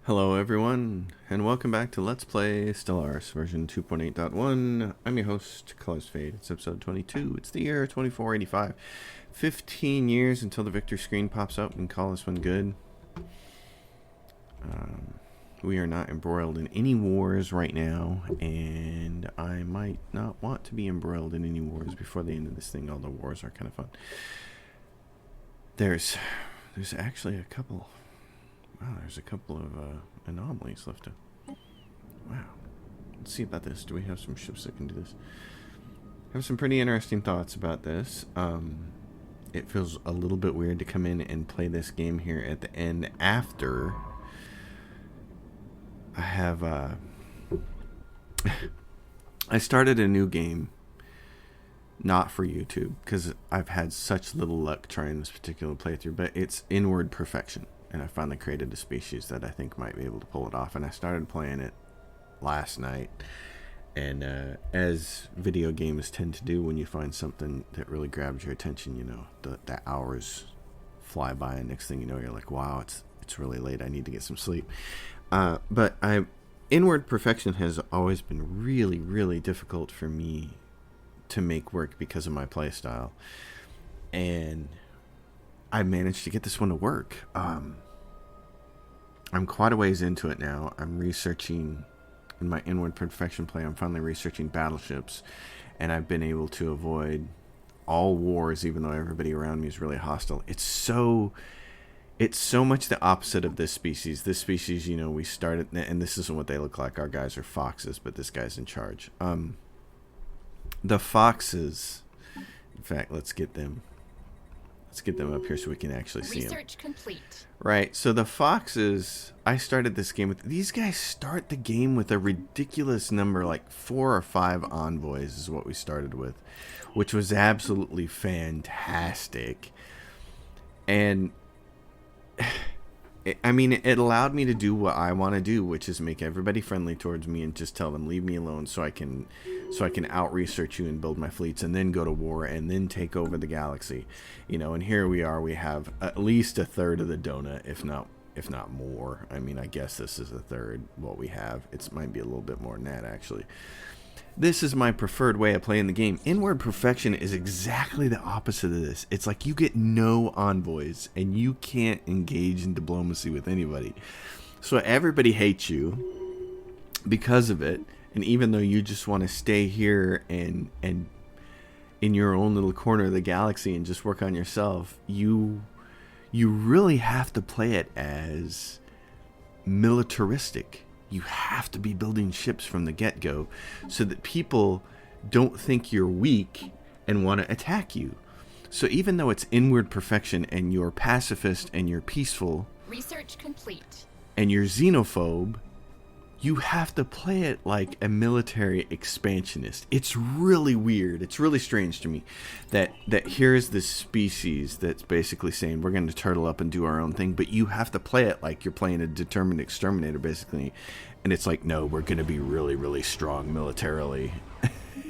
Hello everyone, and welcome back to Let's Play Stellaris version 2.8.1. I'm your host, Colors Fade. It's episode 22. It's the year 2485. 15 years until the victory screen pops up and call this one good. We are not embroiled in any wars right now, and I might not want to be embroiled in any wars before the end of this thing, although wars are kind of fun. There's actually a couple... Wow, there's a couple of anomalies left to... Wow. Let's see about this. Do we have some ships that can do this? I have some pretty interesting thoughts about this. It feels a little bit weird to come in and play this game here at the end after I have... I started a new game, not for YouTube, because I've had such little luck trying this particular playthrough, but it's Inward Perfection. And I finally created a species that I think might be able to pull it off. And I started playing it last night. And as video games tend to do, when you find something that really grabs your attention, you know, the hours fly by, and next thing you know, you're like, wow, it's really late. I need to get some sleep. But Inward Perfection has always been really, really difficult for me to make work because of my play style. And I managed to get this one to work. I'm quite a ways into it now. I'm researching, in my Inward Perfection play, I'm finally researching battleships, and I've been able to avoid all wars, even though everybody around me is really hostile. It's so much the opposite of this species. This species, you know, we started, and this isn't what they look like. Our guys are foxes, but this guy's in charge. The foxes, in fact, let's get them up here so we can actually see them. Research complete. Right, so the foxes, I started this game with, these guys start the game with a ridiculous number, like 4 or 5 envoys is what we started with, which was absolutely fantastic. And I mean, it allowed me to do what I want to do, which is make everybody friendly towards me and just tell them, leave me alone so I can out-research you and build my fleets and then go to war and then take over the galaxy. You know, and here we are, we have at least a third of the donut, if not more. I mean, I guess this is a third what we have. It might be a little bit more than that, actually. This is my preferred way of playing the game. Inward Perfection is exactly the opposite of this. It's like you get no envoys and you can't engage in diplomacy with anybody. So everybody hates you because of it. And even though you just want to stay here and in your own little corner of the galaxy and just work on yourself, you really have to play it as militaristic. You have to be building ships from the get-go so that people don't think you're weak and want to attack you. So even though it's Inward Perfection and you're pacifist and you're peaceful, Research complete. and you're xenophobe, you have to play it like a military expansionist. It's really weird. It's really strange to me that here's this species that's basically saying we're going to turtle up and do our own thing, but you have to play it like you're playing a determined exterminator, basically. And it's like, no, we're going to be really, really strong militarily.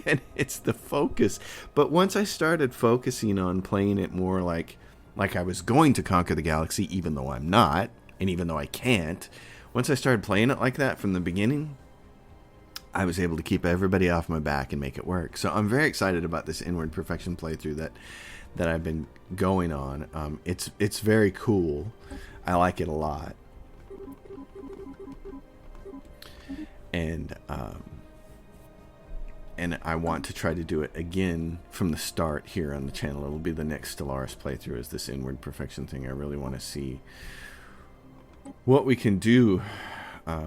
And it's the focus. But once I started focusing on playing it more like I was going to conquer the galaxy, even though I'm not, and even though I can't, once I started playing it like that from the beginning, I was able to keep everybody off my back and make it work. So I'm very excited about this Inward Perfection playthrough that I've been going on. It's very cool. I like it a lot. And I want to try to do it again from the start here on the channel. It'll be the next Stellaris playthrough, is this Inward Perfection thing. I really want to see what we can do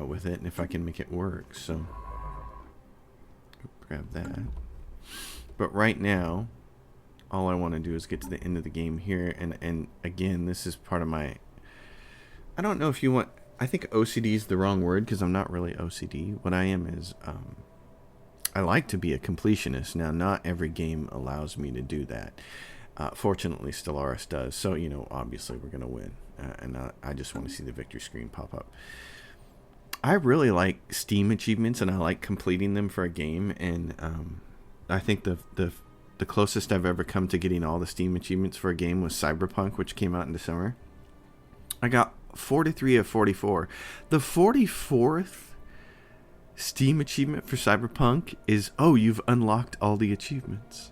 with it and if I can make it work. So grab that. But right now, all I want to do is get to the end of the game here. And again, this is part of my... I don't know if you want... I think OCD is the wrong word because I'm not really OCD. What I am is... I like to be a completionist. Now, not every game allows me to do that. Fortunately, Stellaris does. So, you know, obviously we're going to win. And I just want to see the victory screen pop up. I really like Steam achievements, and I like completing them for a game. And I think the closest I've ever come to getting all the Steam achievements for a game was Cyberpunk, which came out in December. I got 43 of 44. The 44th Steam achievement for Cyberpunk is, oh, you've unlocked all the achievements.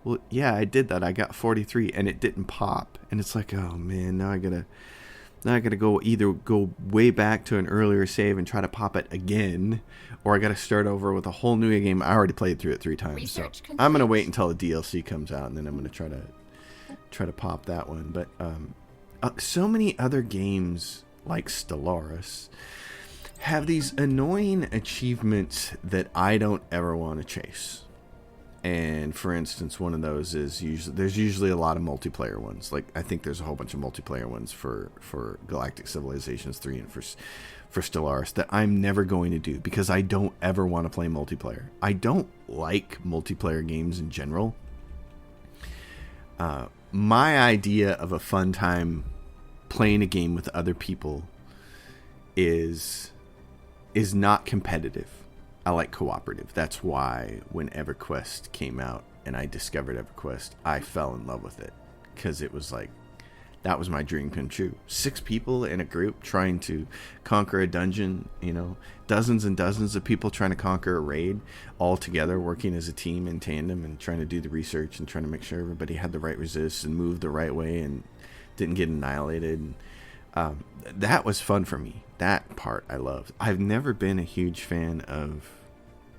Well, yeah, I did that. I got 43 and it didn't pop. And it's like, oh man, now I gotta go either go way back to an earlier save and try to pop it again, or I gotta start over with a whole new game. I already played through it 3 times. Research So complete. I'm gonna wait until the DLC comes out and then I'm gonna try to pop that one. But so many other games like Stellaris have these annoying achievements that I don't ever want to chase. And for instance, one of those is there's usually a lot of multiplayer ones. Like I think there's a whole bunch of multiplayer ones for Galactic Civilizations 3 and for Stellaris that I'm never going to do because I don't ever want to play multiplayer. I don't like multiplayer games in general. My idea of a fun time playing a game with other people is not competitive. I like cooperative. That's why when EverQuest came out and I discovered EverQuest, I fell in love with it because it was like, that was my dream come true. 6 people in a group trying to conquer a dungeon, dozens and dozens of people trying to conquer a raid, all together working as a team in tandem and trying to do the research and trying to make sure everybody had the right resist and moved the right way and didn't get annihilated. That was fun for me. That part I loved. I've never been a huge fan of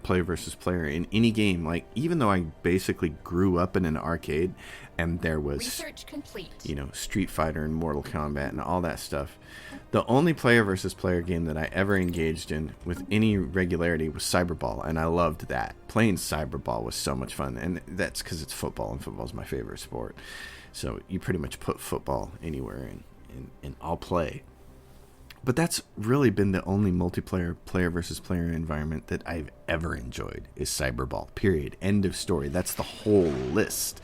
player versus player in any game. Like, even though I basically grew up in an arcade and there was Research complete. Street Fighter and Mortal Kombat and all that stuff, the only player versus player game that I ever engaged in with any regularity was Cyberball, and I loved that. Playing Cyberball was so much fun, and that's because it's football, and football is my favorite sport. So you pretty much put football anywhere and I'll play. But that's really been the only multiplayer player versus player environment that I've ever enjoyed is Cyberball, period. End of story. That's the whole list.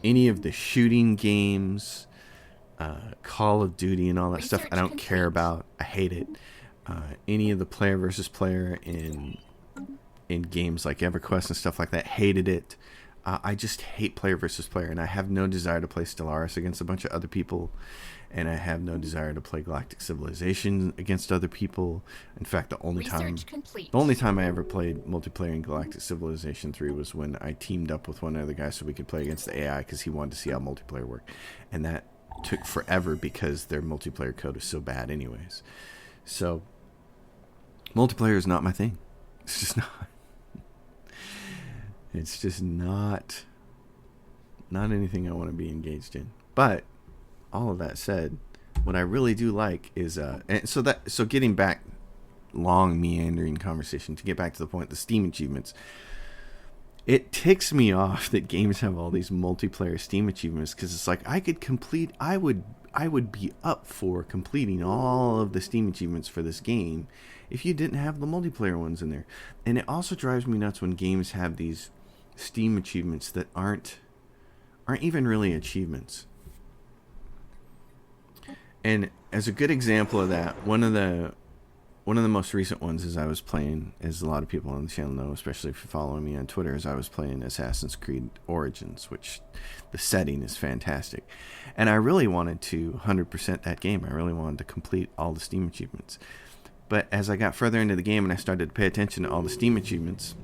Any of the shooting games, Call of Duty and all that stuff, I don't care about. I hate it. Any of the player versus player in games like EverQuest and stuff like that, hated it. I just hate player versus player, and I have no desire to play Stellaris against a bunch of other people, and I have no desire to play Galactic Civilization against other people. In fact, the only time I ever played multiplayer in Galactic Civilization 3 was when I teamed up with one other guy so we could play against the AI because he wanted to see how multiplayer worked, and that took forever because their multiplayer code is so bad anyways. So multiplayer is not my thing. It's just not. It's just not anything I want to be engaged in. But all of that said, what I really do like is so getting back, long meandering conversation, to get back to the point, the Steam achievements. It ticks me off that games have all these multiplayer Steam achievements because it's like I would be up for completing all of the Steam achievements for this game if you didn't have the multiplayer ones in there. And it also drives me nuts when games have these Steam achievements that aren't even really achievements. And as a good example of that, one of the most recent ones is I was playing, as a lot of people on the channel know, especially if you're following me on Twitter, is I was playing Assassin's Creed Origins, which the setting is fantastic. And I really wanted to 100% that game. I really wanted to complete all the Steam achievements. But as I got further into the game and I started to pay attention to all the Steam achievements,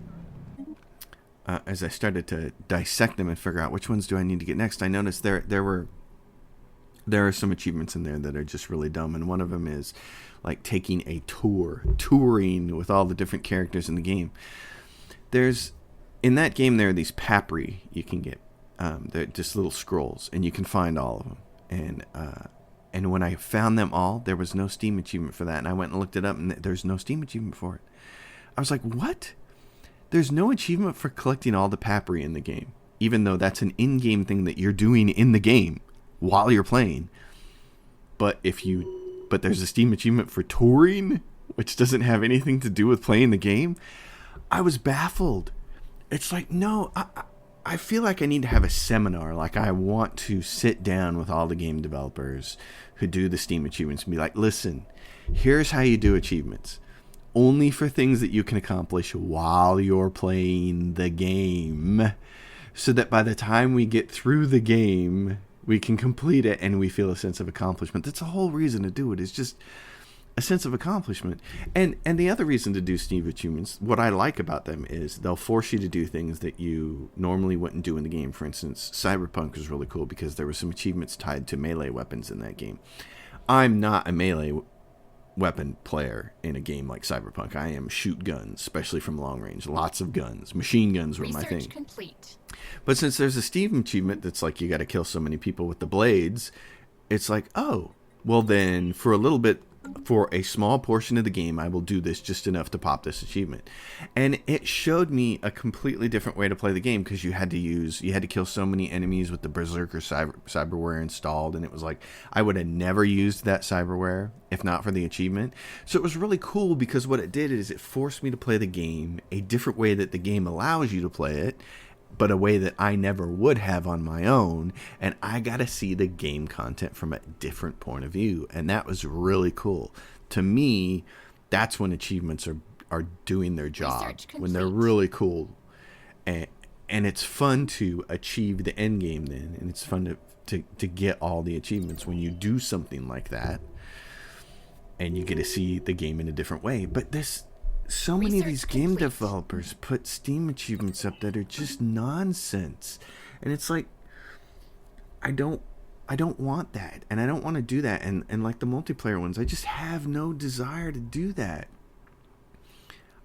as I started to dissect them and figure out which ones do I need to get next, I noticed there are some achievements in there that are just really dumb, and one of them is like taking a touring with all the different characters in the game. In that game there are these papyri you can get. They're just little scrolls, and you can find all of them. And when I found them all, there was no Steam achievement for that, and I went and looked it up, and there's no Steam achievement for it. I was like, what? There's no achievement for collecting all the papyri in the game, even though that's an in-game thing that you're doing in the game while you're playing. But there's a Steam achievement for touring, which doesn't have anything to do with playing the game. I was baffled. It's like, no, I feel like I need to have a seminar. Like, I want to sit down with all the game developers who do the Steam achievements and be like, listen, here's how you do achievements. Only for things that you can accomplish while you're playing the game, so that by the time we get through the game, we can complete it, and we feel a sense of accomplishment. That's the whole reason to do it, is just a sense of accomplishment. And the other reason to do Steam achievements, what I like about them, is they'll force you to do things that you normally wouldn't do in the game. For instance, Cyberpunk was really cool because there were some achievements tied to melee weapons in that game. I'm not a melee weapon player in a game like Cyberpunk. I am shoot guns, especially from long range. Lots of guns. Machine guns were my thing. Research complete. But since there's a Steam achievement that's like you got to kill so many people with the blades, it's like, oh, well then for a little bit, for a small portion of the game, I will do this just enough to pop this achievement. And it showed me a completely different way to play the game, because you had to kill so many enemies with the Berserker cyberware installed, and it was like, I would have never used that cyberware if not for the achievement. So it was really cool, because what it did is it forced me to play the game a different way that the game allows you to play it, but a way that I never would have on my own, and I got to see the game content from a different point of view, and that was really cool. To me, that's when achievements are doing their job, when they're really cool, and it's fun to achieve the end game then, and it's fun to get all the achievements when you do something like that, and you get to see the game in a different way. But so many of these game developers put Steam achievements up that are just nonsense, and it's like, I don't want that, and I don't want to do that, and like the multiplayer ones, I just have no desire to do that.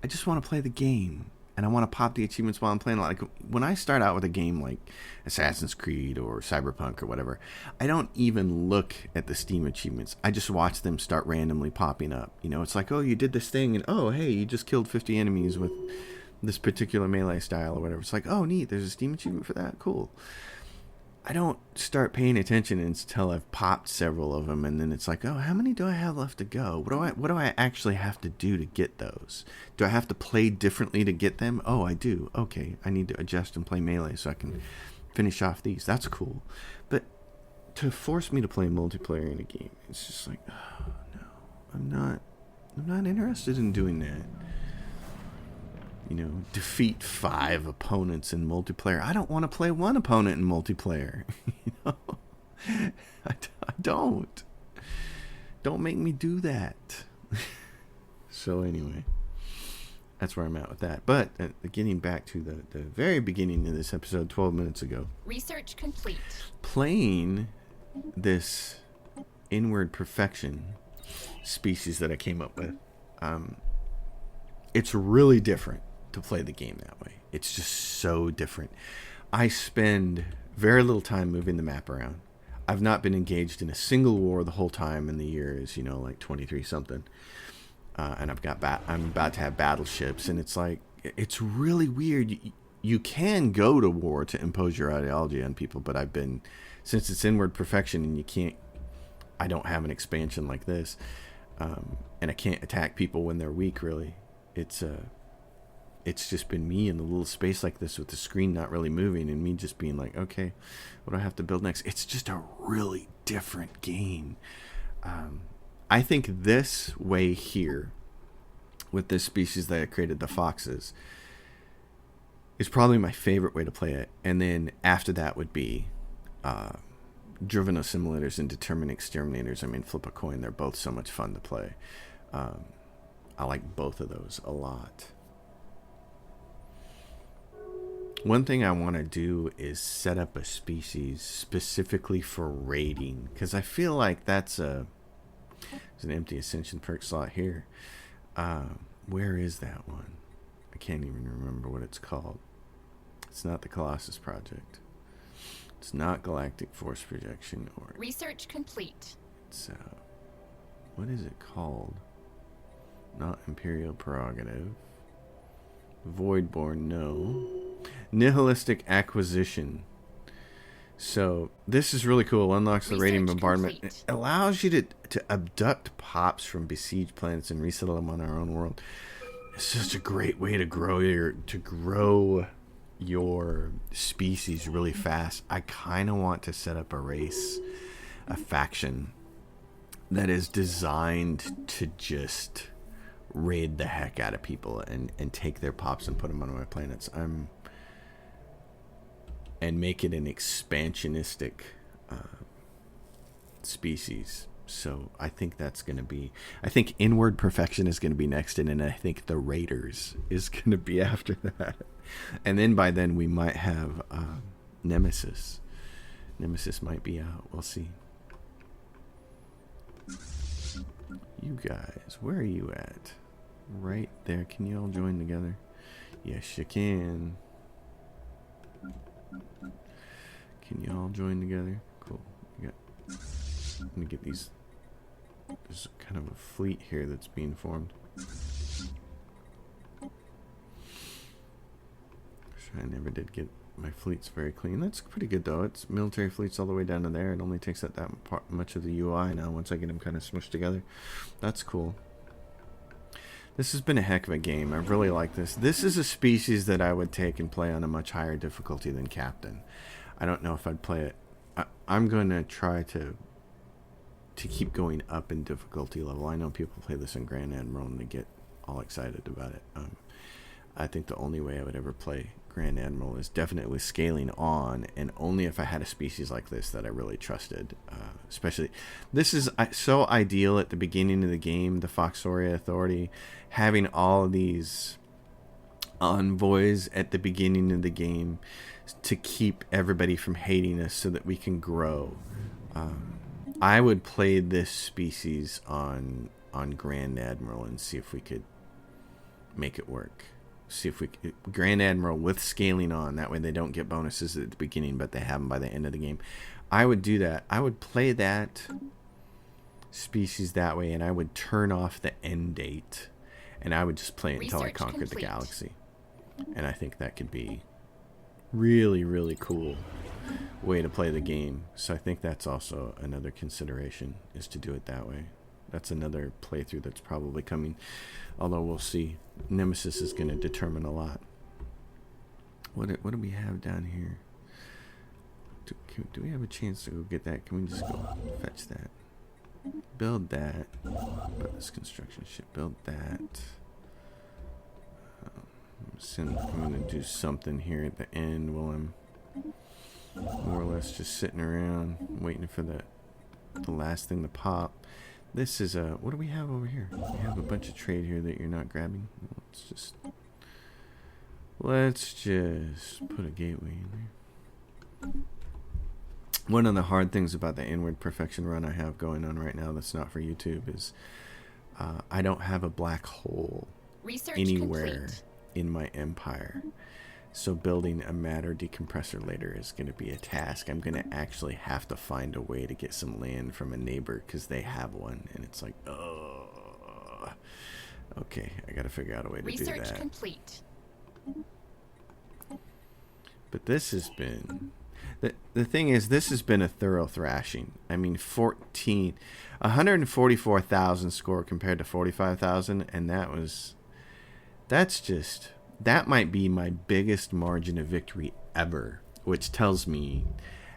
I just want to play the game, and I want to pop the achievements while I'm playing. Like when I start out with a game like Assassin's Creed or Cyberpunk or whatever, I don't even look at the Steam achievements. I just watch them start randomly popping up. You know, it's like, oh, you did this thing, and oh, hey, you just killed 50 enemies with this particular melee style or whatever. It's like, oh, neat, there's a Steam achievement for that. Cool. I don't start paying attention until I've popped several of them, and then it's like, oh, how many do I have left to go? What do I actually have to do to get those? Do I have to play differently to get them? Oh, I do. Okay, I need to adjust and play melee so I can finish off these. That's cool. But to force me to play multiplayer in a game, it's just like, oh, no, I'm not interested in doing that. You know, defeat 5 opponents in multiplayer. I don't want to play one opponent in multiplayer. You know, I don't. Don't make me do that. So anyway, that's where I'm at with that. But getting back to the very beginning of this episode, 12 minutes ago. Research complete. Playing this inward perfection species that I came up with, it's really different to play the game that way. It's just so different. I spend very little time moving the map around. I've not been engaged in a single war the whole time, and the year is, like 23 something. And I'm about to have battleships, and it's like, it's really weird. You can go to war to impose your ideology on people, but since it's inward perfection and I don't have an expansion like this, and I can't attack people when they're weak, really. It's just been me in a little space like this with the screen not really moving, and me just being like, okay, what do I have to build next? It's just a really different game. I think this way here, with this species that I created, the foxes, is probably my favorite way to play it. And then after that would be driven assimilators and determined exterminators. I mean, flip a coin. They're both so much fun to play. I like both of those a lot. One thing I want to do is set up a species specifically for raiding, because I feel like there's an empty ascension perk slot here. Where is that one? I can't even remember what it's called. It's not the Colossus Project. It's not Galactic Force Projection. Or research complete. It's what is it called? Not Imperial Prerogative. Voidborn, no. Nihilistic Acquisition. So this is really cool. Unlocks the raiding bombardment. Complete. It allows you to abduct pops from besieged planets and resettle them on our own world. It's just a great way to grow your species really fast. I kind of want to set up a faction that is designed to just raid the heck out of people and take their pops and put them on my planets. And make it an expansionistic species. So I think that's going to be, I think Inward Perfection is going to be next, and then I think the Raiders is going to be after that. And then by then we might have Nemesis. Nemesis might be out. We'll see. You guys, where are you at? Right there. Can you all join together? Yes, you can. Can you all join together? Cool. I'm gonna get these. There's kind of a fleet here that's being formed. I never did get my fleets very clean. That's pretty good though. It's military fleets all the way down to there. It only takes up that much of the UI now once I get them kind of smushed together. That's cool. This has been a heck of a game. I really like this. This is a species that I would take and play on a much higher difficulty than Captain. I don't know if I'd play it. I'm going to try to keep going up in difficulty level. I know people play this in Grand Admiral and they get all excited about it. I think the only way I would ever play Grand Admiral is definitely scaling on, and only if I had a species like this that I really trusted. Especially, this is so ideal at the beginning of the game, the Foxoria Authority, having all of these envoys at the beginning of the game to keep everybody from hating us so that we can grow. I would play this species on Grand Admiral and see if we could make it work. See if we Grand Admiral with scaling on. That way they don't get bonuses at the beginning, but they have them by the end of the game. I would do that. I would play that species that way, and I would turn off the end date, and I would just play until I conquered the galaxy. And I think that could be really, really cool way to play the game. So I think that's also another consideration, is to do it that way. That's another playthrough that's probably coming, although we'll see. Nemesis is going to determine a lot. What do we have down here? Do we have a chance to go get that? Can we just go fetch that? Build that. Put this construction ship. Build that. I'm going to do something here at the end while I'm more or less just sitting around waiting for the last thing to pop. This is a... What do we have over here? We have a bunch of trade here that you're not grabbing. Let's just put a gateway in there. One of the hard things about the Inward Perfection run I have going on right now that's not for YouTube is I don't have a black hole anywhere complete in my empire. So building a matter decompressor later is going to be a task. I'm going to actually have to find a way to get some land from a neighbor because they have one. And it's like, oh, okay, I got to figure out a way to do that. Research complete. But this has been... The thing is, this has been a thorough thrashing. I mean, 144,000 score compared to 45,000. And that might be my biggest margin of victory ever, which tells me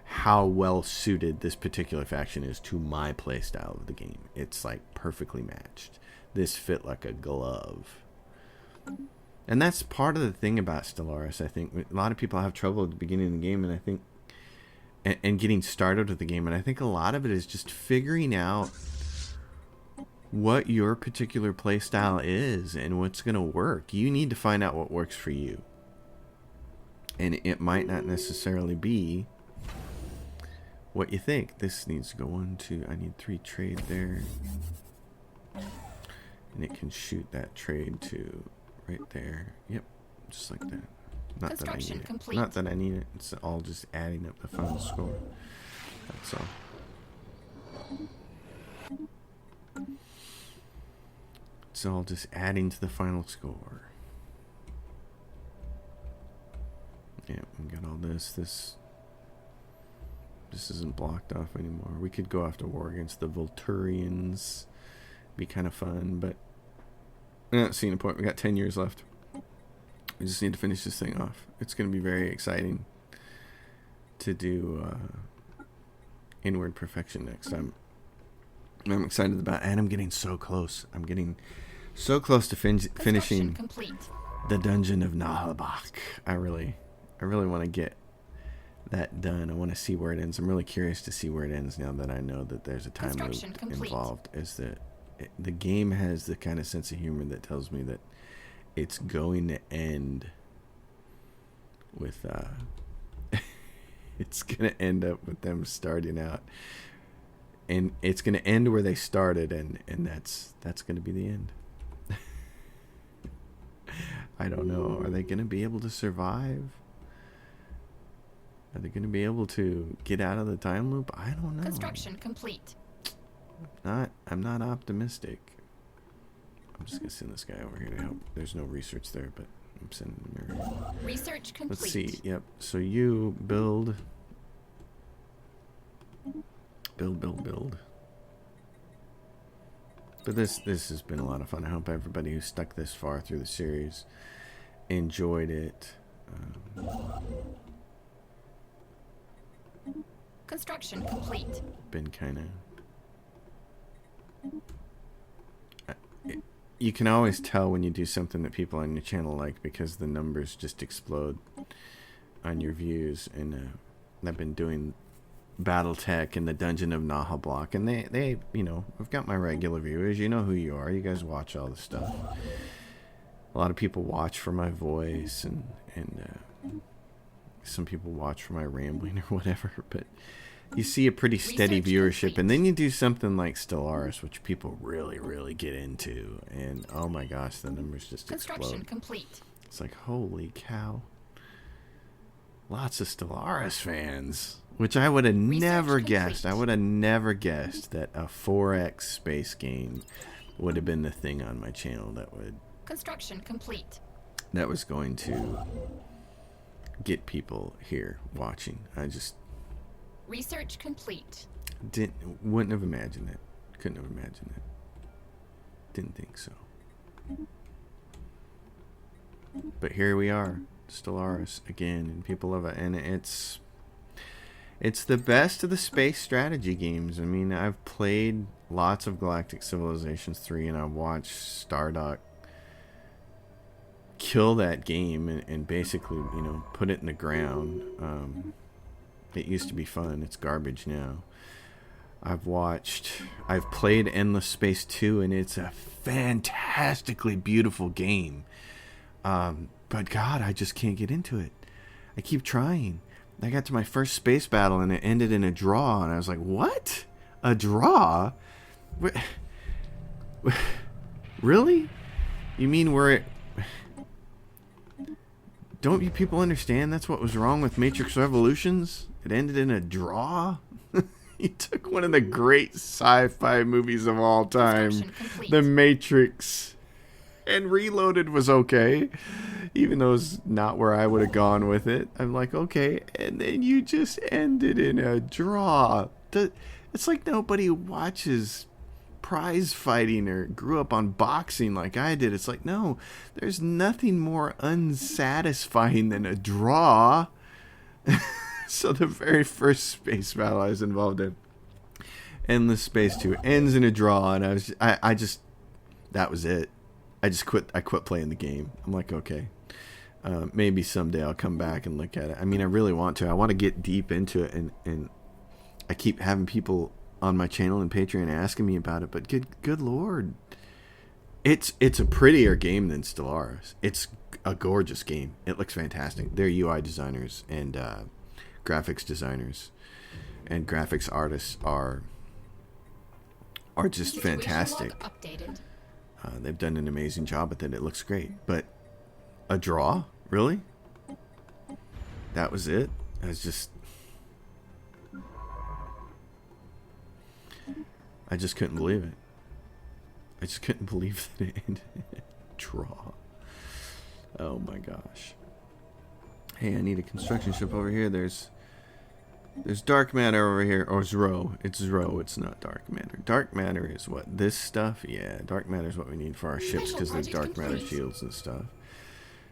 how well suited this particular faction is to my playstyle of the game. It's like perfectly matched. This fit like a glove. And that's part of the thing about Stellaris. I think a lot of people have trouble at the beginning of the game, and I think and getting started with the game, and I think a lot of it is just figuring out what your particular play style is and what's going to work. You need to find out what works for you. And it might not necessarily be what you think. This needs to go 1, 2. I need 3 trade there. And it can shoot that trade to right there. Yep, just like that. Not that I need it. Complete. Not that I need it. It's all just adding up the final score. That's all. It's all just adding to the final score. Yeah, we got all this. This isn't blocked off anymore. We could go off to war against the Volturians. Be kind of fun, but I'm not seeing a point. We got 10 years left. We just need to finish this thing off. It's going to be very exciting to do Inward Perfection next time. I'm excited about it, and I'm getting so close. I'm getting so close to finishing the Dungeon of Nahalbach. I really want to get that done. I want to see where it ends. I'm really curious to see where it ends now that I know that there's a time loop involved. Is that the game has the kind of sense of humor that tells me that it's going to end with it's going to end up with them starting out, and it's going to end where they started, and that's going to be the end. I don't know. Are they going to be able to survive? Are they going to be able to get out of the time loop? I don't know. Construction complete. I'm not optimistic. I'm just going to send this guy over here to help. There's no research there, but I'm sending him here. Research complete. Let's see. Yep. So you build. But this has been a lot of fun. I hope everybody who stuck this far through the series enjoyed it. Construction complete. Been kind of... You can always tell when you do something that people on your channel like, because the numbers just explode on your views. And I've been doing Battletech and the Dungeon of Nahalblock, and they you know, I've got my regular viewers. You know who you are. You guys watch all the stuff. A lot of people watch for my voice, and some people watch for my rambling or whatever, but you see a pretty steady viewership, and then you do something like Stellaris, which people really get into, and oh my gosh, the numbers just explode. Complete. It's like, holy cow. Lots of Stellaris fans, which I would have never guessed. I would have never guessed that a 4X space game would have been the thing on my channel that would... Construction complete. That was going to get people here watching. I just... Research complete. Wouldn't have imagined it. Couldn't have imagined it. Didn't think so. But here we are, Stellaris again, and people love it. And it's the best of the space strategy games. I mean, I've played lots of Galactic Civilizations 3, and I've watched Stardock kill that game and basically, you know, put it in the ground. It used to be fun. It's garbage now. I've played Endless Space 2, and it's a fantastically beautiful game. But God, I just can't get into it. I keep trying. I got to my first space battle, and it ended in a draw, and I was like, what? A draw? Really? You mean don't you people understand that's what was wrong with Matrix Revolutions? It ended in a draw? You took one of the great sci-fi movies of all time, The Matrix, and Reloaded was okay, even though it's not where I would have gone with it. I'm like, okay, and then you just ended in a draw. It's like nobody who watches prize fighting or grew up on boxing like I did. It's like, no, there's nothing more unsatisfying than a draw. So the very first space battle I was involved in, Endless Space 2, ends in a draw, and I just that was it. I quit playing the game. I'm like, okay, maybe someday I'll come back and look at it. I mean, I really want to. I want to get deep into it, and I keep having people on my channel and Patreon asking me about it, but good Lord, it's a prettier game than Stellaris. It's a gorgeous game. It looks fantastic. Their UI designers and graphics designers and graphics artists are just fantastic. They've done an amazing job with it. It looks great. But a draw? Really? That was it? I just couldn't believe it. I just couldn't believe that it ended in a draw. Oh my gosh. Hey, I need a construction ship over here. There's dark matter over here. Or Zro. It's Zro. It's not dark matter. Dark matter is what? This stuff? Yeah, dark matter is what we need for our ships because there's dark matter shields and stuff.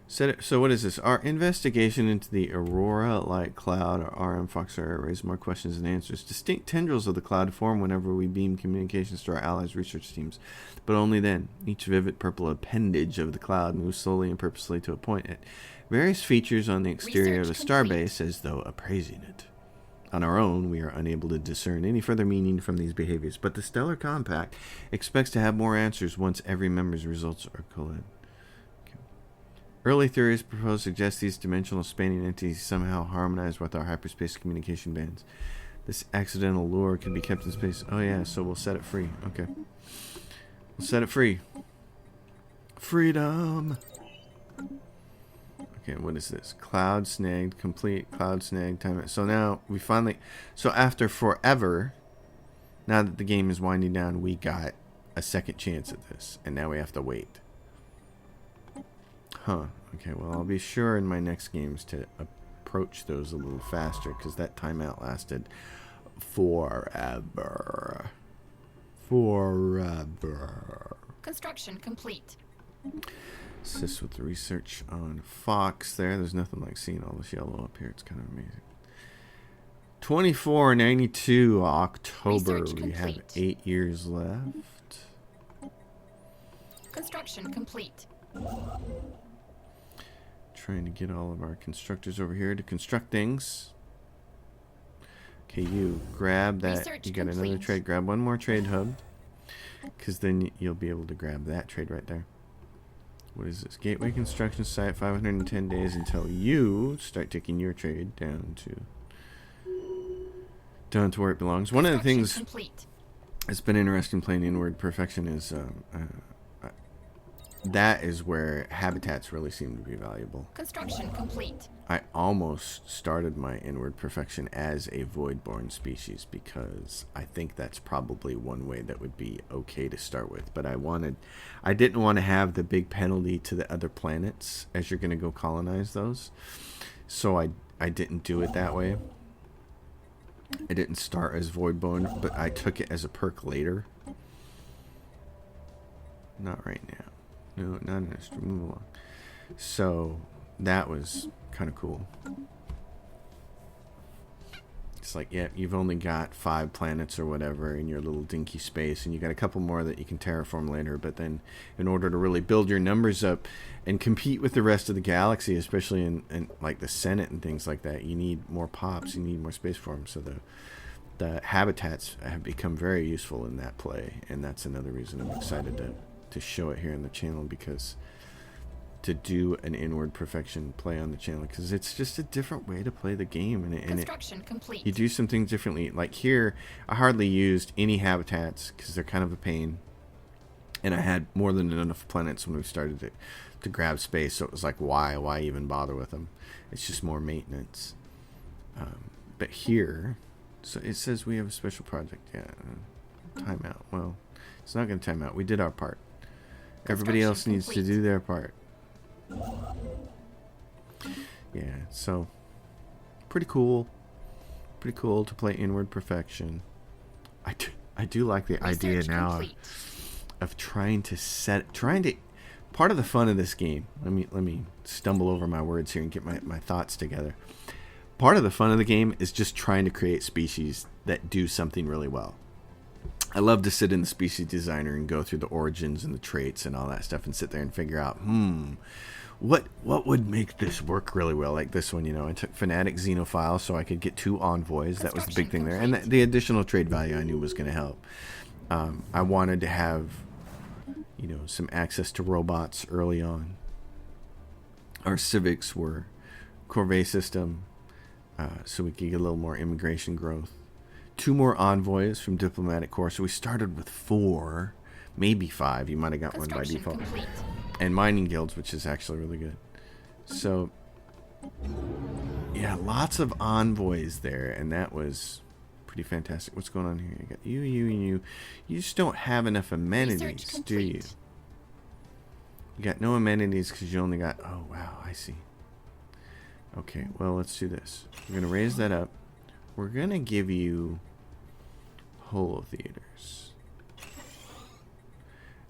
So what is this? Our investigation into the Aurora Light Cloud, or RM Fox area, raised more questions than answers. Distinct tendrils of the cloud form whenever we beam communications to our allies' research teams, but only then. Each vivid purple appendage of the cloud moves slowly and purposely to a point at various features on the exterior of the starbase, as though appraising it. On our own, we are unable to discern any further meaning from these behaviors, but the Stellar Compact expects to have more answers once every member's results are collated. Early theories proposed suggest these dimensional spanning entities somehow harmonize with our hyperspace communication bands. This accidental lure can be kept in space. Oh yeah, so we'll set it free. Okay. We'll set it free. Freedom! Okay, what is this? Cloud snagged, complete, cloud snagged, time. So now we finally... So after forever, now that the game is winding down, we got a second chance at this. And now we have to wait. Huh. Okay, well, I'll be sure in my next games to approach those a little faster, because that timeout lasted forever. Forever. Construction complete. Assist with the research on Fox there. There's nothing like seeing all this yellow up here. It's kind of amazing. 2492 October. We have 8 years left. Construction complete. Trying to get all of our constructors over here to construct things. Okay, you grab that. Research you got complete. another trade. Grab one more trade hub, because then you'll be able to grab that trade right there. What is this? Gateway construction site. 510 days until you start taking your trade down to where it belongs. One of the things complete. that's been interesting playing Inward Perfection is that is where habitats really seem to be valuable. Construction complete. I almost started my Inward Perfection as a Voidborn species, because I think that's probably one way that would be okay to start with. But I didn't want to have the big penalty to the other planets as you're going to go colonize those. So I didn't do it that way. I didn't start as Voidborn, but I took it as a perk later. Not right now. No, not an extra. Move along. So that was kind of cool. It's like, yeah, you've only got 5 planets or whatever in your little dinky space, and you got a couple more that you can terraform later. But then, in order to really build your numbers up and compete with the rest of the galaxy, especially in like the Senate and things like that, you need more pops. You need more space for them. So the habitats have become very useful in that play, and that's another reason I'm excited to show it here on the channel, because to do an Inward Perfection play on the channel, because it's just a different way to play the game, and Construction complete. You do some things differently. Like here, I hardly used any habitats because they're kind of a pain, and I had more than enough planets when we started to grab space, so it was like, why even bother with them? It's just more maintenance. But here, so it says we have a special project. Yeah, timeout. Well, it's not going to time out. We did our part. Everybody else needs to do their part. Yeah, so pretty cool. Pretty cool to play Inward Perfection. I do like the idea now of trying to part of the fun of this game. Let me stumble over my words here and get my thoughts together. Part of the fun of the game is just trying to create species that do something really well. I love to sit in the species designer and go through the origins and the traits and all that stuff and sit there and figure out, what would make this work really well? Like this one, I took Fanatic Xenophile so I could get 2 envoys. That was the big thing there. And the additional trade value I knew was going to help. I wanted to have, some access to robots early on. Our civics were Corvée system, so we could get a little more immigration growth. 2 more envoys from Diplomatic Corps. So we started with 4, maybe 5. You might have got one by default. Complete. And mining guilds, which is actually really good. So, yeah, lots of envoys there, and that was pretty fantastic. What's going on here? You got you, and you. You just don't have enough amenities, do you? You got no amenities because you only got... Oh, wow, I see. Okay, well, let's do this. We're going to raise that up. We're going to give you holo theaters.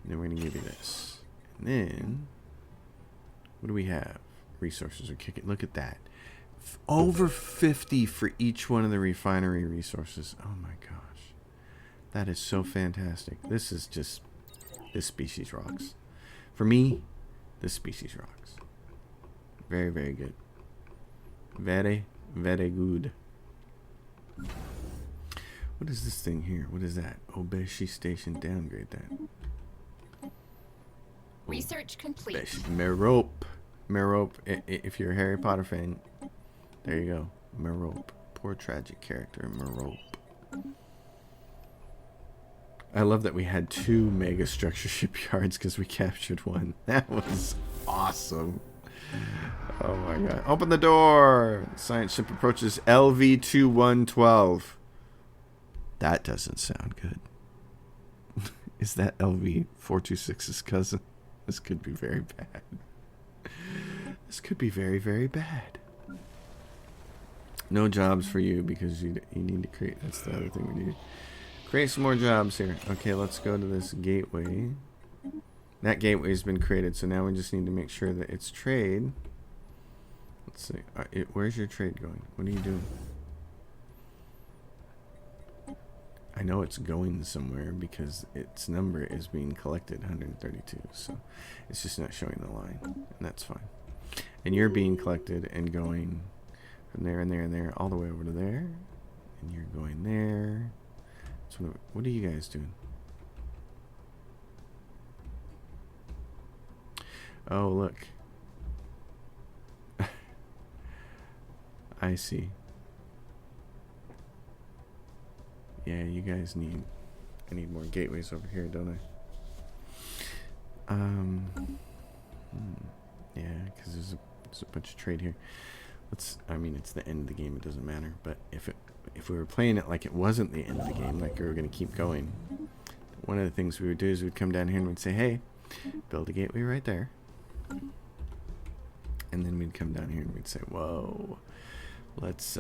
And then we're going to give you this. And then, what do we have? resources are kicking. Look at that. Over 50 for each one of the refinery resources. Oh my gosh. That is so fantastic. This species rocks. For me, this species rocks. Very, very good. Very, very good. What is this thing here? What is that? Obeshi Station, downgrade that. Research complete. Merope. Merope. If you're a Harry Potter fan, there you go. Merope. Poor tragic character, Merope. I love that we had 2 mega structure shipyards because we captured one. That was awesome. Oh my god. Open the door! Science ship approaches LV-2112. That doesn't sound good. Is that LV-426's cousin? This could be very bad. This could be very, very bad. No jobs for you because you need to create... That's the other thing we need. Create some more jobs here. Okay, let's go to this gateway. That gateway has been created, so now we just need to make sure that it's trade. Let's see. Where's your trade going? What are you doing? I know it's going somewhere because its number is being collected, 132. So it's just not showing the line, and that's fine. And you're being collected and going from there and there and there all the way over to there, and you're going there. So what are you guys doing? Oh, look. I see. Yeah, you guys need... I need more gateways over here, don't I? Yeah, because there's a bunch of trade here. I mean, it's the end of the game, it doesn't matter. But if we were playing it like it wasn't the end of the game, like we were going to keep going, one of the things we would do is we'd come down here and we'd say, hey, build a gateway right there. And then we'd come down here and we'd say, whoa, let's,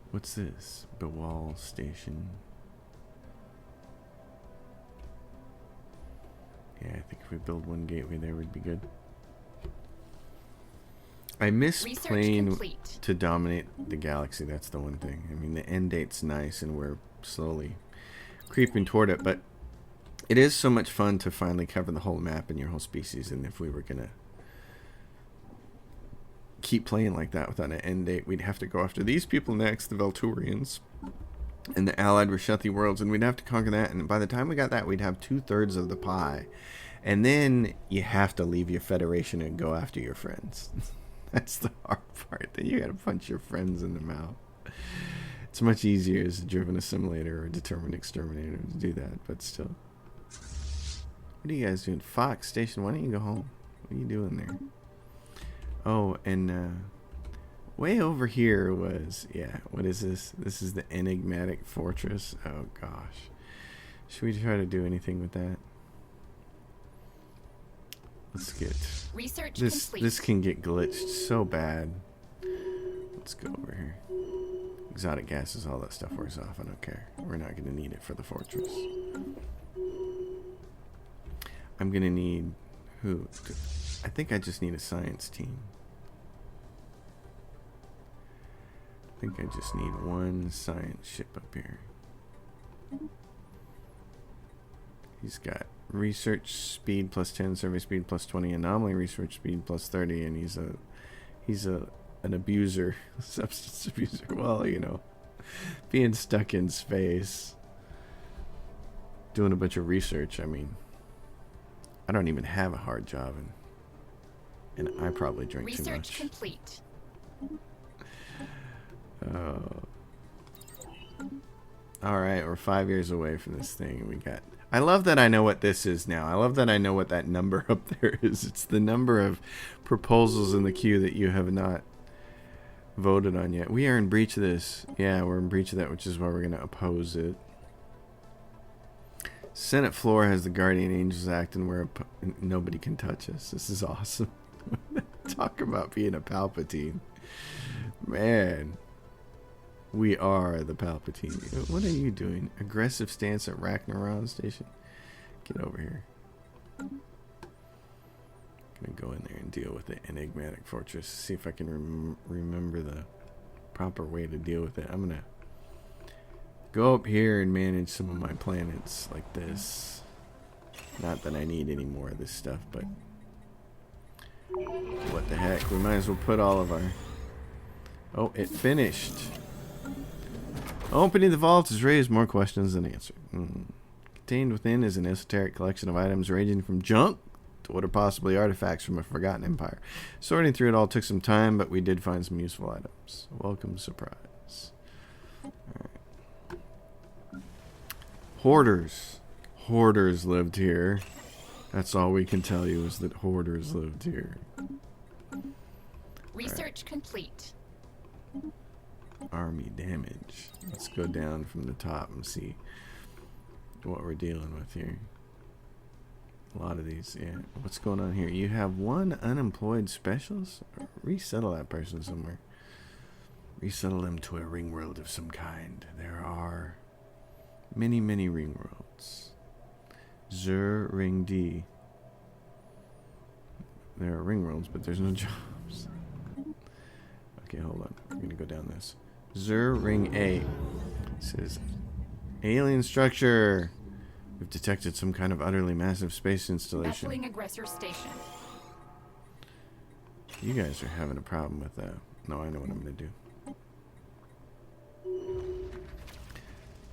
what's this? Bewal Station. Yeah, I think if we build one gateway there, would be good. I miss playing to dominate the galaxy. That's the one thing. I mean, the end date's nice, and we're slowly creeping toward it. But it is so much fun to finally cover the whole map and your whole species. And if we were gonna keep playing like that without an end date, we'd have to go after these people next, the Velturians, and the Allied Rashethi worlds, and we'd have to conquer that. And by the time we got that, we'd have 2/3 of the pie. And then you have to leave your Federation and go after your friends. That's the hard part. Then you gotta punch your friends in the mouth. It's much easier as a driven assimilator or a determined exterminator to do that, but still. What are you guys doing? Fox Station, why don't you go home? What are you doing there? Oh, and way over here was, yeah, what is this? This is the Enigmatic Fortress. Oh gosh. Should we try to do anything with that? Let's get research this. complete. This can get glitched so bad. Let's go over here. Exotic gases, all that stuff wears off. I don't care. We're not going to need it for the fortress. I'm going to need who? I think I just need a science team. I think I just need one science ship up here. He's got research speed plus 10, survey speed plus 20, anomaly research speed plus 30, and he's an abuser, substance abuser. Well, you know, being stuck in space, doing a bunch of research. I mean, I don't even have a hard job, and I probably drink too much. Research complete. All right, we're 5 years away from this thing. We got. I love that I know what this is now. I love that I know what that number up there is. It's the number of proposals in the queue that you have not voted on yet. We are in breach of this. Yeah, we're in breach of that, which is why we're going to oppose it. Senate floor has the Guardian Angels Act, and nobody can touch us. This is awesome. Talk about being a Palpatine. Man. We are the Palpatine. What are you doing? Aggressive stance at Ragnaron Station? Get over here. gonna go in there and deal with the Enigmatic Fortress. See if I can remember the proper way to deal with it. I'm gonna go up here and manage some of my planets like this. Not that I need any more of this stuff, but what the heck? We might as well put all of our... Oh, it finished. Opening the vault has raised more questions than answered. Contained within is an esoteric collection of items ranging from junk to what are possibly artifacts from a forgotten empire. Sorting through it all took some time, but we did find some useful items. Welcome surprise. Alright. Hoarders. Hoarders lived here. That's all we can tell you is that hoarders lived here. Research complete. Army damage. Let's go down from the top and see what we're dealing with here. A lot of these, yeah. What's going on here? You have one unemployed specialist? Resettle that person somewhere. Resettle them to a ring world of some kind. There are many, many ring worlds. Zur Ring D. There are ring worlds, but there's no jobs. Okay, hold on. I'm gonna go down this. Zur Ring A. It says alien structure. We've detected some kind of utterly massive space installation. Battling aggressor station. You guys are having a problem with that. No, I know what I'm gonna do.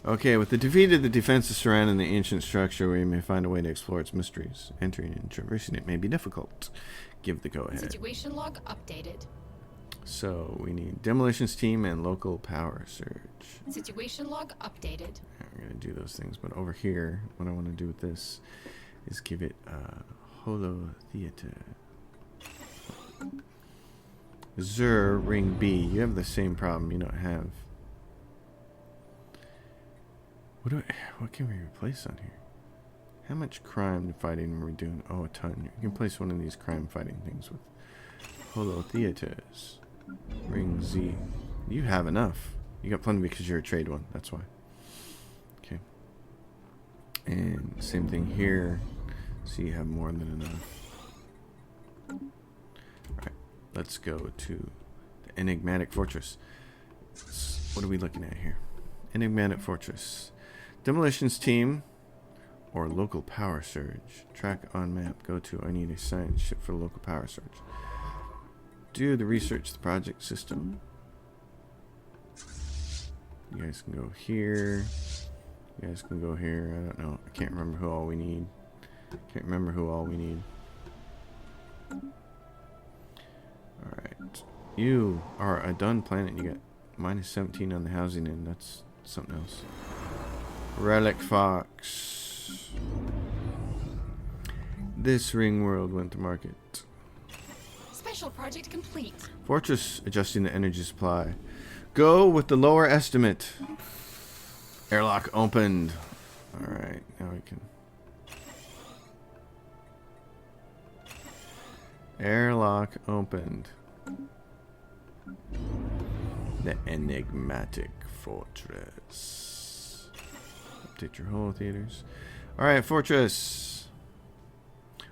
Okay, with the defeat of the defenses surrounding the ancient structure, we may find a way to explore its mysteries. Entering and traversing it may be difficult. Give the go-ahead. Situation log updated. So, we need demolitions team and local power surge. Situation log updated. We're going to do those things, but over here, what I want to do with this is give it Holo Theater. Zur Ring B. You have the same problem you don't have. What can we replace on here? How much crime fighting are we doing? Oh, a ton. You can place one of these crime fighting things with Holo Theaters. Ring Z. You have enough. You got plenty because you're a trade one. That's why. Okay. And same thing here. So you have more than enough. Alright. Let's go to the Enigmatic Fortress. What are we looking at here? Enigmatic Fortress. Demolitions team or local power surge. Track on map. Go to I need a science ship for local power surge. Do the research the project system. You guys can go here. You guys can go here. I don't know. I can't remember who all we need. Alright. You are a done planet. You got minus 17 on the housing end. That's something else. Relic Fox. This ring world went to market. Special project complete. Fortress adjusting the energy supply. Go with the lower estimate. Airlock opened. Alright, now we can. Airlock opened. The Enigmatic Fortress. Update your holo theaters. Alright, Fortress.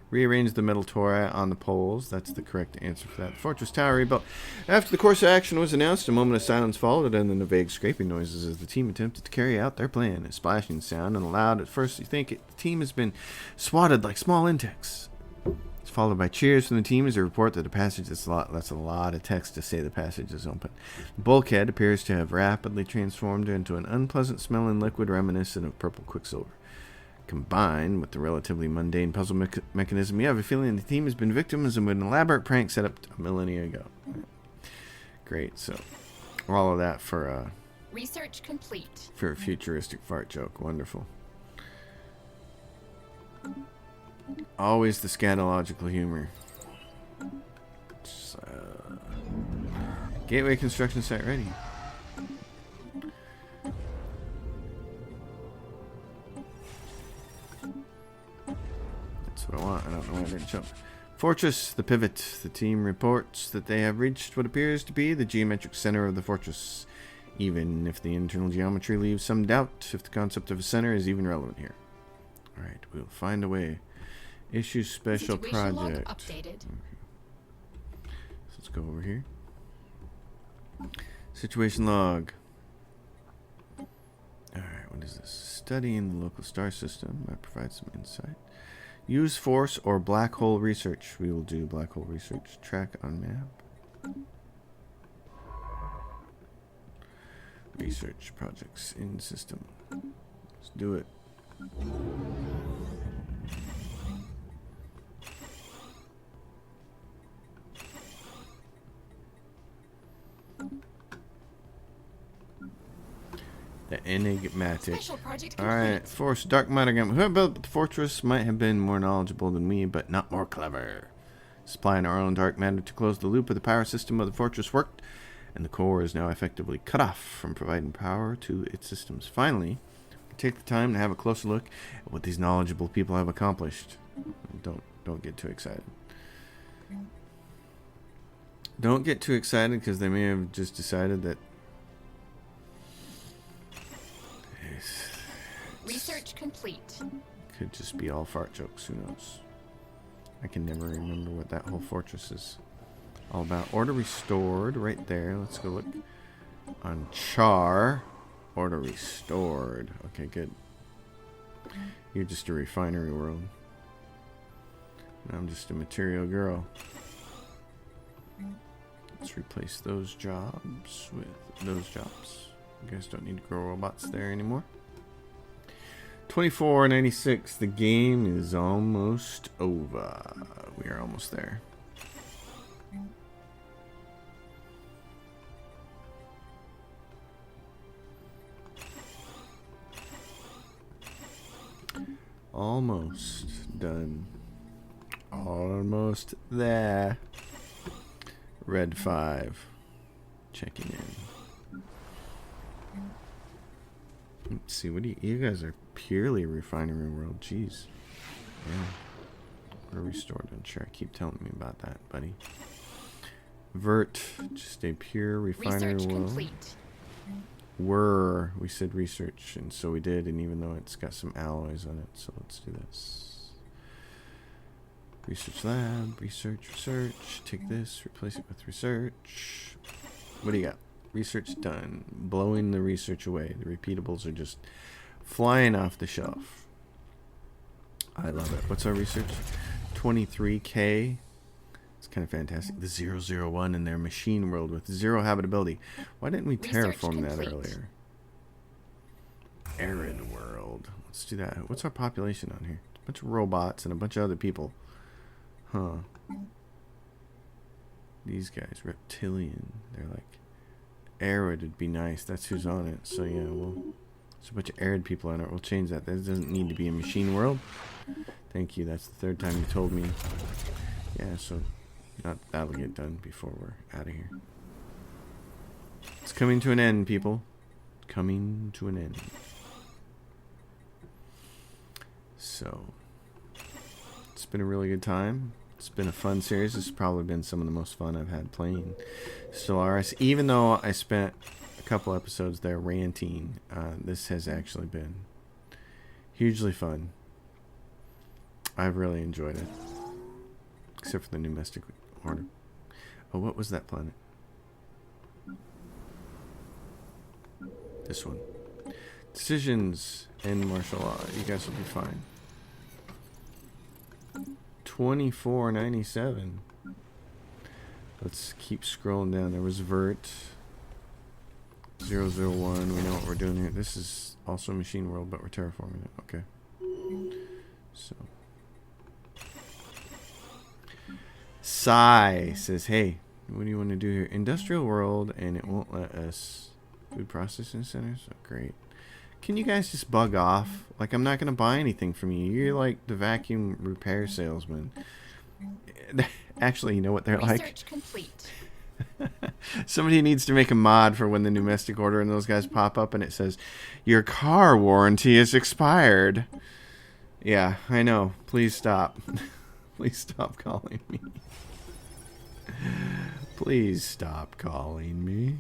Rearrange the metal tori on the poles. That's the correct answer for that. The Fortress Tower rebuilt. After the course of action was announced, a moment of silence followed, and then the vague scraping noises as the team attempted to carry out their plan. A splashing sound and loud. At first, you think the team has been swatted like small insects. It's followed by cheers from the team as they report that the passage is that's a lot of text to say the passage is open. The bulkhead appears to have rapidly transformed into an unpleasant smelling liquid reminiscent of purple quicksilver. Combined with the relatively mundane puzzle mechanism, you have a feeling the team has been victims of an elaborate prank set up a millennia ago. Great, so all of that for research complete. For a futuristic fart joke. Wonderful. Always the scatological humor. Gateway construction site ready. That's what I want. I don't know why I didn't jump. Fortress, the pivot. The team reports that they have reached what appears to be the geometric center of the fortress, even if the internal geometry leaves some doubt if the concept of a center is even relevant here. Alright, we'll find a way. Issue special Situation log project. updated. So let's go over here. Situation log. Alright, what is this? Studying the local star system might provide some insight. Use force or black hole research. We will do black hole research. Track on map. Research projects in system. Let's do it. The Enigmatic. Alright, Force, Dark Matter. Whoever built the fortress might have been more knowledgeable than we, but not more clever. Supplying our own dark matter to close the loop of the power system of the fortress worked, and the core is now effectively cut off from providing power to its systems. Finally, take the time to have a closer look at what these knowledgeable people have accomplished. Don't get too excited. Don't get too excited because they may have just decided that Research complete. could just be all fart jokes. Who knows? I can never remember what that whole fortress is all about. Order restored right there. Let's go look on Char. Order restored. Okay, good. You're just a refinery world. And I'm just a material girl. Let's replace those jobs with those jobs. You guys don't need to grow robots there anymore. 2496. The game is almost over. We are almost there. Almost done. Almost there. Red 5. Checking in. Let's see, what do you guys are purely refinery world. Jeez. Yeah. Or restored. I'm sure. Keep telling me about that, buddy. Vert, just a pure refinery Research world. complete. We said research, and so we did, and even though it's got some alloys on it, so let's do this. Research lab, research, take this, replace it with research. What do you got? Research done. Blowing the research away. The repeatables are just flying off the shelf. I love it. What's our research? 23K. It's kind of fantastic. The 001 in their machine world with 0 habitability. Why didn't we terraform that earlier? Arid world. Let's do that. What's our population on here? A bunch of robots and a bunch of other people. Huh. These guys, reptilian. They're like, arid would be nice. That's who's on it. So yeah, there's a bunch of arid people on it. We'll change that. That doesn't need to be a machine world. Thank you. That's the third time you told me. Yeah, so that'll get done before we're out of here. It's coming to an end, people. Coming to an end. So, it's been a really good time. It's been a fun series. This has probably been some of the most fun I've had playing Stellaris. Even though I spent a couple episodes there ranting, this has actually been hugely fun. I've really enjoyed it. Except for the new Mystic Order. Oh, what was that planet? This one. Decisions and martial law. You guys will be fine. 2497. Let's keep scrolling down. There was Vert. 001. We know what we're doing here. This is also Machine World, but we're terraforming it. Okay. So. Sai says, hey, what do you want to do here? Industrial world, and it won't let us. Food processing centers? Oh, great. Can you guys just bug off? Like, I'm not going to buy anything from you. You're like the vacuum repair salesman. Actually, you know what they're like? Research complete. Somebody needs to make a mod for when the new Mystic Order and those guys pop up and it says, your car warranty is expired. Yeah, I know. Please stop. Please stop calling me. Please stop calling me.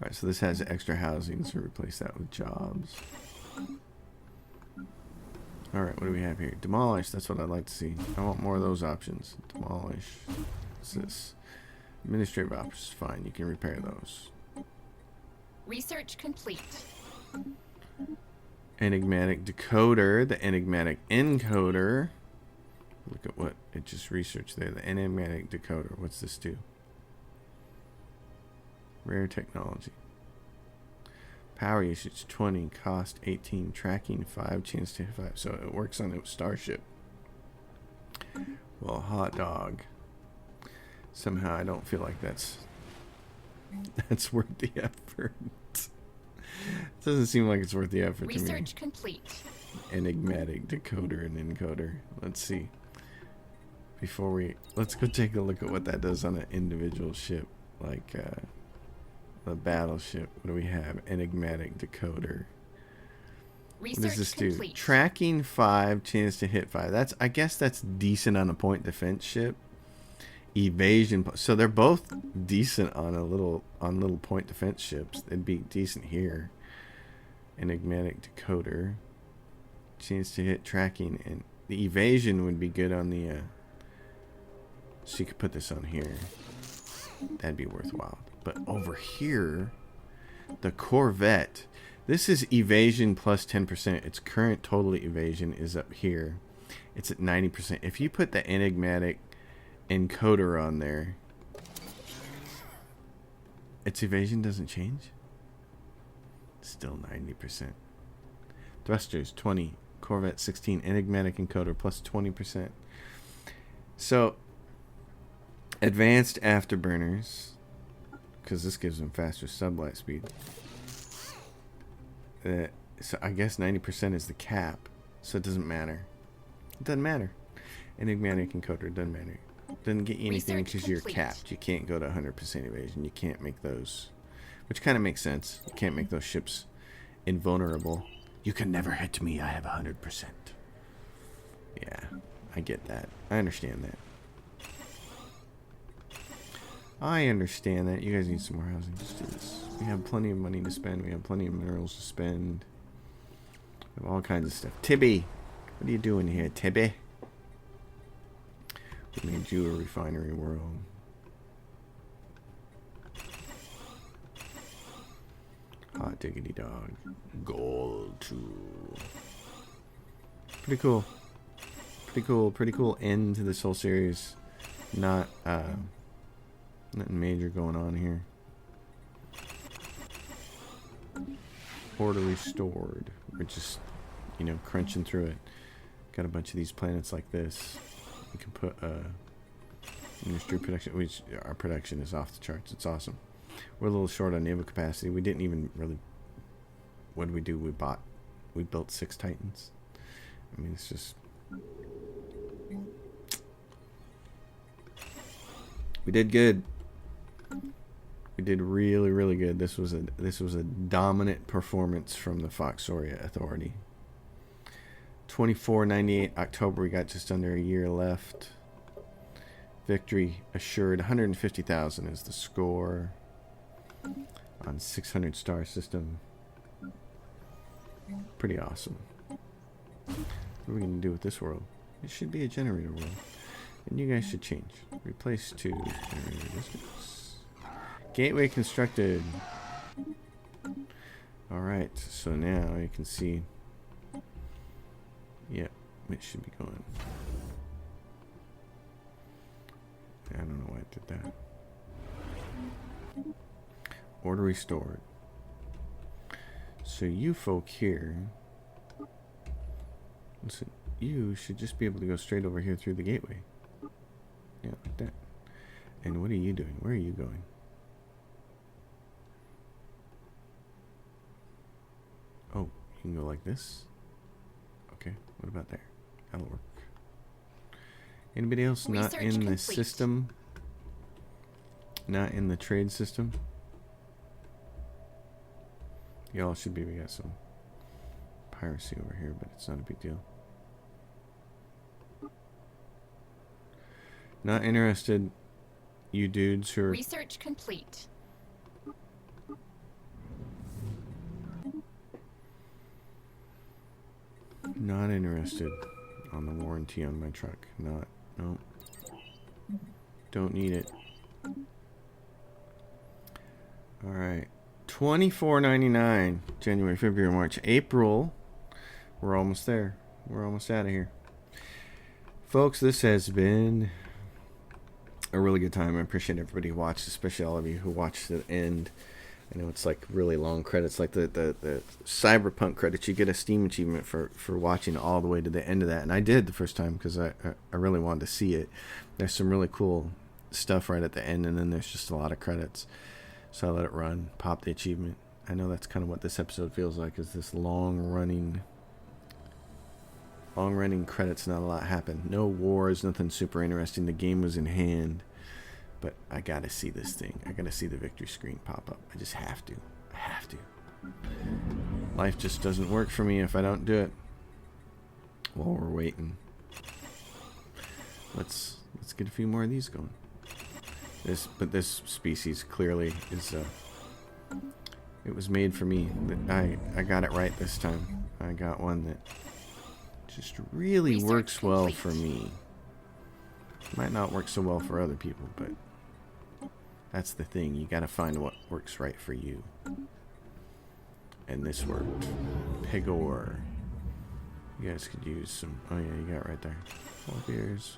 Alright, so this has extra housing, so replace that with jobs. Alright, what do we have here? Demolish, that's what I'd like to see. I want more of those options. Demolish. What's this? Administrative options, fine, you can repair those. Research complete. Enigmatic Decoder, the Enigmatic Encoder. Look at what it just researched there. The Enigmatic Decoder. What's this do? Rare technology. Power usage 20, cost 18, tracking 5, chance to hit 5. So it works on a starship. Well, hot dog. Somehow I don't feel like that's worth the effort. It doesn't seem like it's worth the effort to me. Research complete. Enigmatic Decoder and Encoder. Let's see. Let's go take a look at what that does on an individual ship, like a battleship. What do we have? Enigmatic Decoder. What does this do? Tracking 5, chance to hit 5. I guess that's decent on a point defense ship. Evasion, so they're both decent on little point defense ships. They'd be decent here. Enigmatic Decoder, chance to hit tracking, and the evasion would be good on the so you could put this on here. That'd be worthwhile. But over here, the Corvette, this is evasion plus 10%. Its current total evasion is up here. It's at 90%. If you put the Enigmatic Encoder on there, its evasion doesn't change. Still 90%. Thrusters 20, Corvette 16, Enigmatic Encoder plus 20%. So advanced afterburners, because this gives them faster sublight speed. So I guess 90% is the cap, so it doesn't matter. It doesn't matter. Enigmatic Encoder doesn't matter. Doesn't get you anything because you're capped. You can't go to 100% evasion. You can't make those, which kind of makes sense. You can't make those ships invulnerable. You can never hit me. I have 100%. Yeah, I get that. I understand that. I understand that. You guys need some more housing. Let's do this. We have plenty of money to spend. We have plenty of minerals to spend. We have all kinds of stuff. Tibby, what are you doing here, Tibby? We made you a refinery world. Hot diggity dog. Gold too. Pretty cool. Pretty cool. Pretty cool end to this whole series. Nothing major going on here. Order restored. We're just, crunching through it. Got a bunch of these planets like this. We can put industry production, which our production is off the charts. It's awesome. We're a little short on naval capacity. We didn't even really. What did we do? We built 6 Titans. I mean, it's just. We did good. We did really, really good. This was a dominant performance from the Foxoria Authority. 2498 October, we got just under a year left. Victory assured. 150,000 is the score on 600 star system. Pretty awesome. What are we going to do with this world? It should be a generator world. And you guys should change. Replace 2 generator distance. Gateway constructed. Alright, so now you can see. Yep, it should be going. I don't know why I did that. Order restored. So you folk here, listen, you should just be able to go straight over here through the gateway. Yeah, like that. And what are you doing? Where are you going? Oh, you can go like this? Okay, what about there? That'll work. Anybody else not in the system? Not in the trade system? Y'all should be. We got some piracy over here, but it's not a big deal. Not interested, you dudes who are... Research complete. Not interested on the warranty on my truck. Not. Nope. Don't need it. Alright. $24.99. January, February, March, April. We're almost there. We're almost out of here. Folks, this has been a really good time. I appreciate everybody who watched, especially all of you who watched to the end. I know it's like really long credits, like the Cyberpunk credits. You get a Steam achievement for watching all the way to the end of that. And I did the first time because I really wanted to see it. There's some really cool stuff right at the end, and then there's just a lot of credits. So I let it run, pop the achievement. I know that's kind of what this episode feels like, is this long running credits. Not a lot happened. No wars, nothing super interesting. The game was in hand. But I gotta see this thing. I gotta see the victory screen pop up. I just have to. I have to. Life just doesn't work for me if I don't do it. While we're waiting, let's get a few more of these going. This species clearly is. It was made for me. I got it right this time. I got one that just really Research works well complete. for me. Might not work so well for other people, but that's the thing. You gotta find what works right for you. And this worked. Pegor. You guys could use some. Oh yeah, you got it right there. 12 years.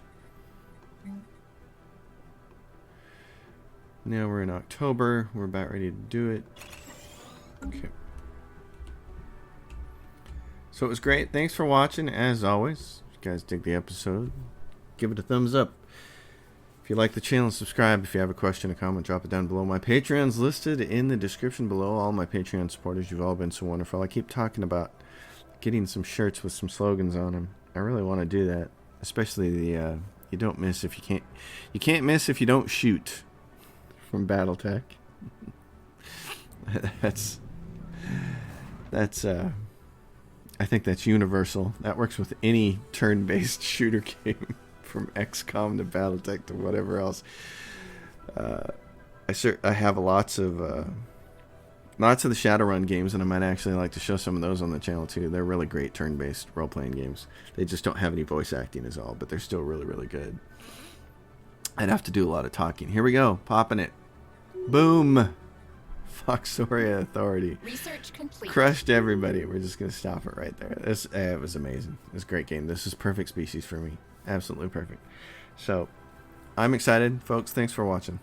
Now we're in October. We're about ready to do it. Okay. So it was great. Thanks for watching, as always. If you guys dig the episode, give it a thumbs up. If you like the channel, subscribe. If you have a question or comment, drop it down below. My Patreon's listed in the description below. All my Patreon supporters, you've all been so wonderful. I keep talking about getting some shirts with some slogans on them. I really want to do that, especially the you don't miss if you can't miss if you don't shoot from BattleTech. that's I think that's universal. That works with any turn-based shooter game, from XCOM to BattleTech to whatever else. I have lots of the Shadowrun games, and I might actually like to show some of those on the channel too. They're really great turn-based role-playing games. They just don't have any voice acting is all, but they're still really, really good. I'd have to do a lot of talking. Here we go, popping it. Boom! Foxoria Authority. Research complete. Crushed everybody. We're just going to stop it right there. It was amazing. It was a great game. This is perfect species for me. Absolutely perfect. So, I'm excited. Folks, thanks for watching.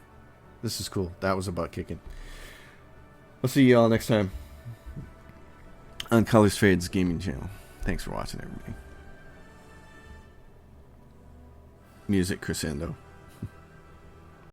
This is cool. That was a butt kicking. We'll see you all next time on Colors Fades Gaming Channel. Thanks for watching, everybody. Music crescendo.